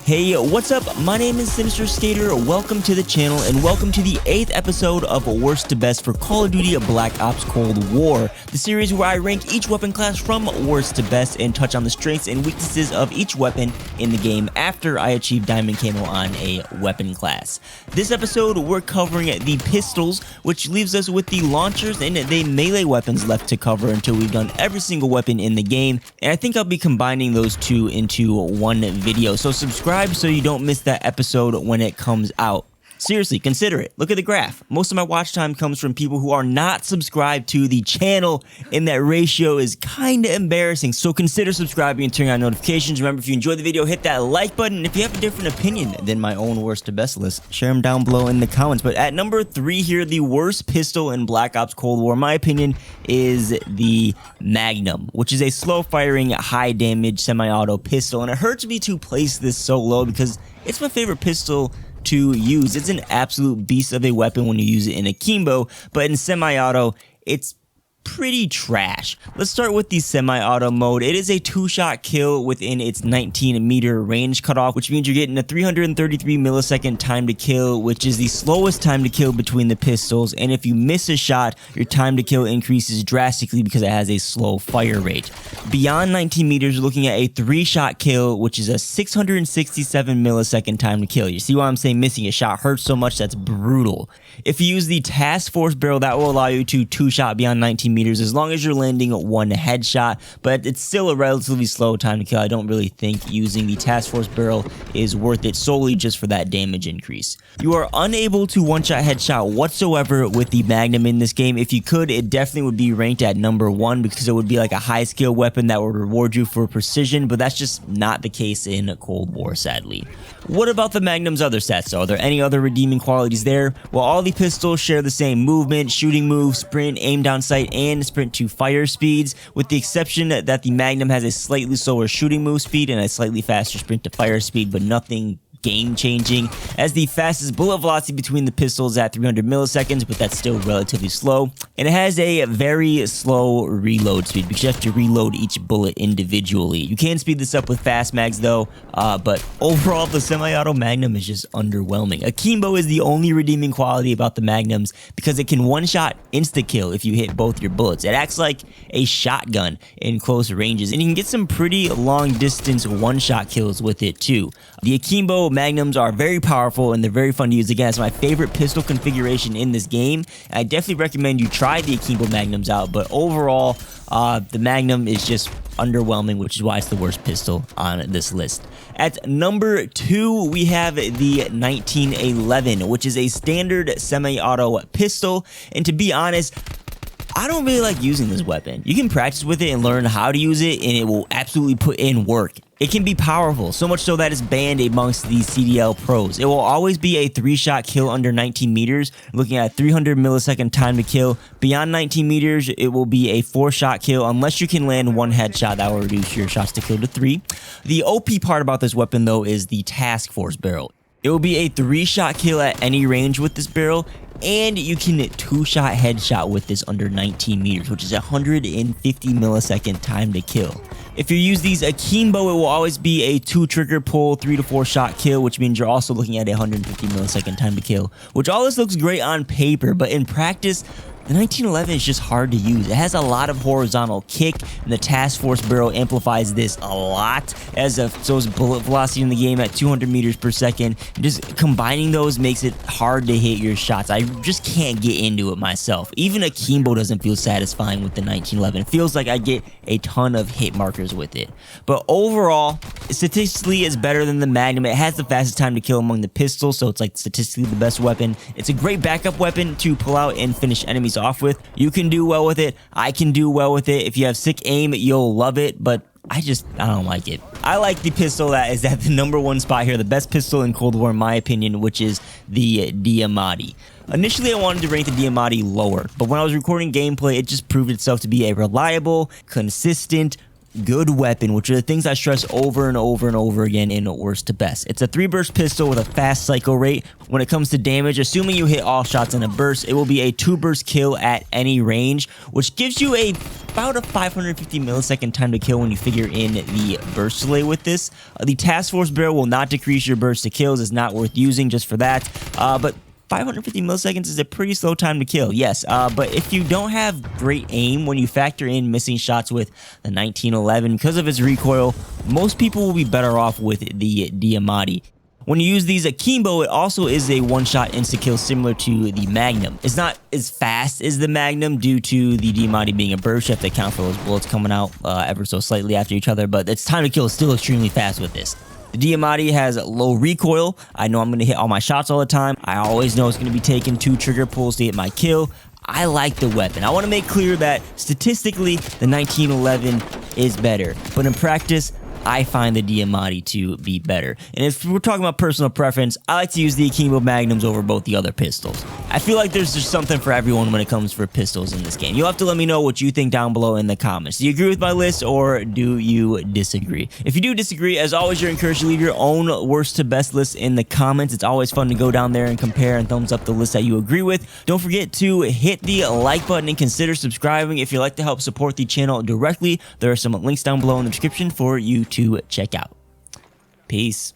Hey, what's up? My name is Sinister Skater. Welcome to the channel and welcome to the 8th episode of Worst to Best for Call of Duty Black Ops Cold War, the series where I rank each weapon class from worst to best and touch on the strengths and weaknesses of each weapon in the game after I achieve Diamond Camo on a weapon class. This episode, we're covering the pistols, which leaves us with the launchers and the melee weapons left to cover until we've done every single weapon in the game, and I think I'll be combining those two into one video, so subscribe so you don't miss that episode when it comes out. Seriously, consider it. Look at the graph. Most of my watch time comes from people who are not subscribed to the channel, and that ratio is kind of embarrassing. So consider subscribing and turning on notifications. Remember, if you enjoyed the video, hit that like button. And if you have a different opinion than my own worst to best list, share them down below in the comments. But at number 3 here, the worst pistol in Black Ops Cold War, in my opinion, is the Magnum, which is a slow-firing, high-damage semi-auto pistol. And it hurts me to place this so low because it's my favorite pistol to use. It's an absolute beast of a weapon when you use it in akimbo, but in semi-auto, it's pretty trash. Let's start with the semi-auto mode. It is a 2-shot kill within its 19-meter range cutoff, which means you're getting a 333 millisecond time to kill, which is the slowest time to kill between the pistols, and if you miss a shot, your time to kill increases drastically because it has a slow fire rate. Beyond 19 meters, you're looking at a 3-shot kill, which is a 667 millisecond time to kill. You see why I'm saying missing a shot hurts so much? That's brutal. If you use the task force barrel, that will allow you to 2-shot beyond 19 meters as long as you're landing one headshot, but it's still a relatively slow time to kill. I don't really think using the task force barrel is worth it solely just for that damage increase. You are unable to one-shot headshot whatsoever with the Magnum in this game. If you could, it definitely would be ranked at number 1 because it would be like a high skill weapon that would reward you for precision, but that's just not the case in Cold War, sadly. What about the Magnum's other stats? Are there any other redeeming qualities there? Well, all the pistols share the same movement, shooting move, sprint, aim down sight, and sprint to fire speeds, with the exception that the Magnum has a slightly slower shooting move speed and a slightly faster sprint to fire speed, but nothing game-changing, as the fastest bullet velocity between the pistols at 300 milliseconds, but that's still relatively slow, and it has a very slow reload speed because you have to reload each bullet individually. You can speed this up with fast mags though, but overall the semi-auto Magnum is just underwhelming. Akimbo is the only redeeming quality about the Magnums because it can one-shot insta-kill if you hit both your bullets. It acts like a shotgun in close ranges, and you can get some pretty long-distance one-shot kills with it too. The Akimbo Magnums are very powerful and they're very fun to use. Again, it's my favorite pistol configuration in this game. I definitely recommend you try the Akimbo Magnums out, but overall, the Magnum is just underwhelming, which is why it's the worst pistol on this list. At number 2, we have the 1911, which is a standard semi-auto pistol, and to be honest, I don't really like using this weapon. You can practice with it and learn how to use it, and it will absolutely put in work. It can be powerful, so much so that it's banned amongst the CDL pros. It will always be a 3-shot kill under 19 meters, looking at 300 millisecond time to kill. Beyond 19 meters, it will be a 4-shot kill unless you can land one headshot. That will reduce your shots to kill to 3. The OP part about this weapon, though, is the task force barrel. It will be a 3-shot kill at any range with this barrel, and you can 2-shot headshot with this under 19 meters, which is 150 millisecond time to kill. If you use these akimbo, it will always be a 2-trigger pull, 3 to 4 shot kill, which means you're also looking at a 150 millisecond time to kill, which all this looks great on paper, but in practice, the 1911 is just hard to use. It has a lot of horizontal kick, and the task force barrel amplifies this a lot, as so is bullet velocity in the game at 200 meters per second. Just combining those makes it hard to hit your shots. I just can't get into it myself. Even akimbo doesn't feel satisfying with the 1911. It feels like I get a ton of hit markers with it. But overall, statistically, it's better than the Magnum. It has the fastest time to kill among the pistols, so it's like statistically the best weapon. It's a great backup weapon to pull out and finish enemies off with. You can do well with it. I can do well with it. If you have sick aim, you'll love it, but I don't like it. I like the pistol that is at the number 1 spot here, the best pistol in Cold War in my opinion, which is the Diamond. Initially, I wanted to rank the Diamond lower, but when I was recording gameplay, it just proved itself to be a reliable, consistent, good weapon, which are the things I stress over and over and over again in worst to best. It's a 3-burst pistol with a fast cycle rate. When it comes to damage, assuming you hit all shots in a burst, it will be a 2-burst kill at any range, which gives you about a 550 millisecond time to kill when you figure in the burst delay with this. The task force barrel will not decrease your burst to kills. It's not worth using just for that, but 550 milliseconds is a pretty slow time to kill, yes, but if you don't have great aim, when you factor in missing shots with the 1911 because of its recoil, most people will be better off with the Diamond. When you use these akimbo, it also is a one-shot insta-kill similar to the Magnum. It's not as fast as the Magnum due to the Diamond being a burst. You have to account for those bullets coming out ever so slightly after each other, but its time to kill is still extremely fast with this. The Diamond has low recoil. I know I'm going to hit all my shots all the time. I always know it's going to be taking 2 trigger pulls to hit my kill. I like the weapon. I want to make clear that statistically, the 1911 is better, but in practice, I find the Diamond to be better. And if we're talking about personal preference, I like to use the Akimbo Magnums over both the other pistols. I feel like there's just something for everyone when it comes for pistols in this game. You'll have to let me know what you think down below in the comments. Do you agree with my list or do you disagree? If you do disagree, as always, you're encouraged to leave your own worst to best list in the comments. It's always fun to go down there and compare and thumbs up the list that you agree with. Don't forget to hit the like button and consider subscribing if you'd like to help support the channel directly. There are some links down below in the description for you to check out. Peace.